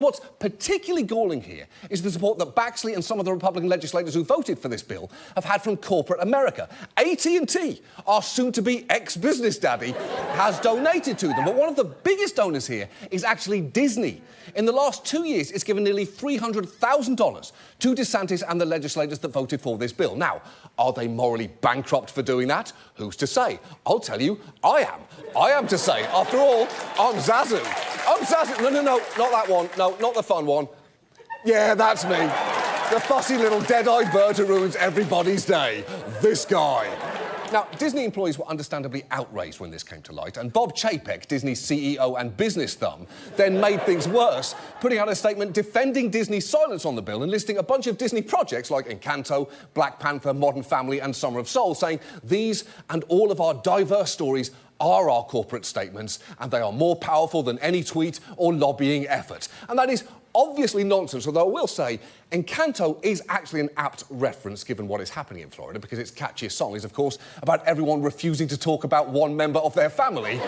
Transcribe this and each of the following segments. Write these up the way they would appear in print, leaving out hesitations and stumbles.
What's particularly galling here is the support that Baxley and some of the Republican legislators who voted for this bill have had from corporate America. AT&T, our soon-to-be ex-business daddy, has donated to them. But one of the biggest donors here is actually Disney. In the last 2 years, it's given nearly $300,000 to DeSantis and the legislators that voted for this bill. Now, are they morally bankrupt for doing that? Who's to say? I'll tell you, I am. I am to say. After all, I'm Zazu. I'm Zazu. No, not that one. No, not the fun one. Yeah, that's me. The fussy little dead-eyed bird who ruins everybody's day. This guy. Now, Disney employees were understandably outraged when this came to light, and Bob Chapek, Disney's CEO and business thumb, then made things worse, putting out a statement defending Disney's silence on the bill and listing a bunch of Disney projects like Encanto, Black Panther, Modern Family and Summer of Soul, saying these and all of our diverse stories are our corporate statements, and they are more powerful than any tweet or lobbying effort. And that is obviously nonsense, although I will say Encanto is actually an apt reference given what is happening in Florida, because its catchiest song is, of course, about everyone refusing to talk about one member of their family,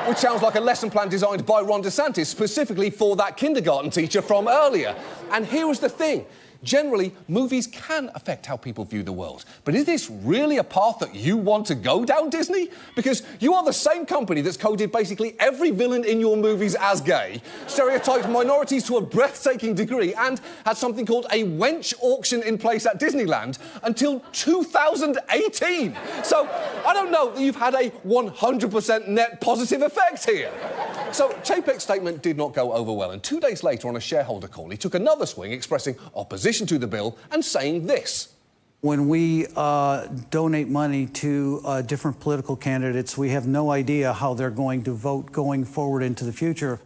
which sounds like a lesson plan designed by Ron DeSantis specifically for that kindergarten teacher from earlier. And here is the thing. Generally, movies can affect how people view the world. But is this really a path that you want to go down, Disney? Because you are the same company that's coded basically every villain in your movies as gay, stereotyped minorities to a breathtaking degree, and had something called a wench auction in place at Disneyland until 2018. So I don't know that you've had a 100% net positive effect here. So Chapek's statement did not go over well, and 2 days later on a shareholder call, he took another swing expressing opposition to the bill and saying this. When we donate money to different political candidates, we have no idea how they're going to vote going forward into the future.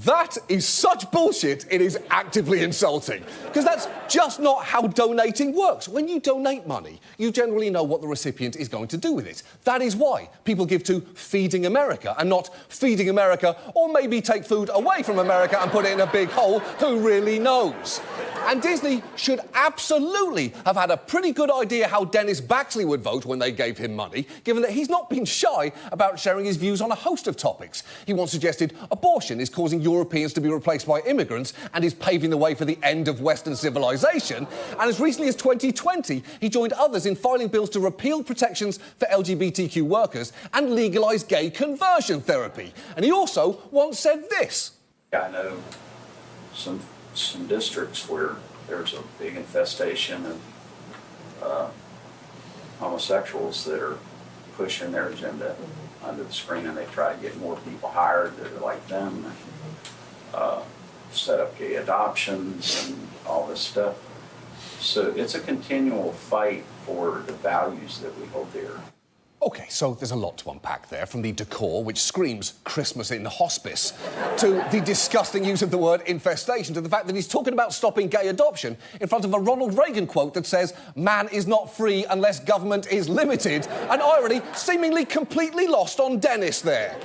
That is such bullshit, it is actively insulting. Because that's just not how donating works. When you donate money, you generally know what the recipient is going to do with it. That is why people give to Feeding America and not Feeding America, or maybe take food away from America and put it in a big hole. Who really knows? And Disney should absolutely have had a pretty good idea how Dennis Baxley would vote when they gave him money, given that he's not been shy about sharing his views on a host of topics. He once suggested abortion is causing Europeans to be replaced by immigrants and is paving the way for the end of Western civilization. And as recently as 2020, he joined others in filing bills to repeal protections for LGBTQ workers and legalise gay conversion therapy. And he also once said this. I know some districts where there's a big infestation of homosexuals that are pushing their agenda under the screen, and they try to get more people hired that are like them, and set up gay adoptions and all this stuff. So it's a continual fight for the values that we hold dear. OK, so there's a lot to unpack there, from the decor, which screams Christmas in hospice, to the disgusting use of the word infestation, to the fact that he's talking about stopping gay adoption in front of a Ronald Reagan quote that says, "Man is not free unless government is limited," an irony seemingly completely lost on Dennis there.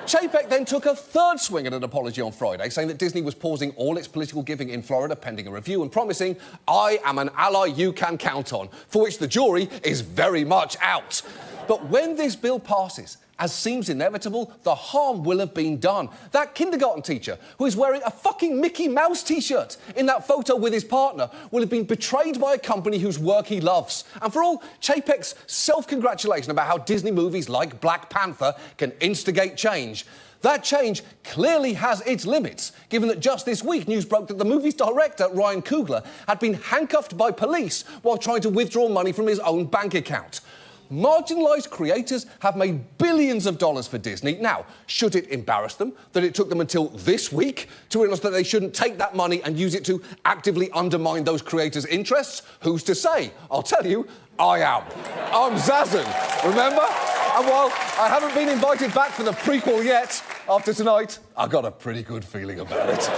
Chapek then took a third swing at an apology on Friday, saying that Disney was pausing all its political giving in Florida pending a review and promising, "I am an ally you can count on," for which the jury is very much out. But when this bill passes, as seems inevitable, the harm will have been done. That kindergarten teacher, who is wearing a fucking Mickey Mouse T-shirt in that photo with his partner, will have been betrayed by a company whose work he loves. And for all Chapek's self-congratulation about how Disney movies like Black Panther can instigate change, that change clearly has its limits, given that just this week news broke that the movie's director, Ryan Coogler, had been handcuffed by police while trying to withdraw money from his own bank account. Marginalised creators have made billions of dollars for Disney. Now, should it embarrass them that it took them until this week to realise that they shouldn't take that money and use it to actively undermine those creators' interests? Who's to say? I'll tell you, I am. I'm Zazu, remember? And while I haven't been invited back for the prequel yet, after tonight, I got a pretty good feeling about it.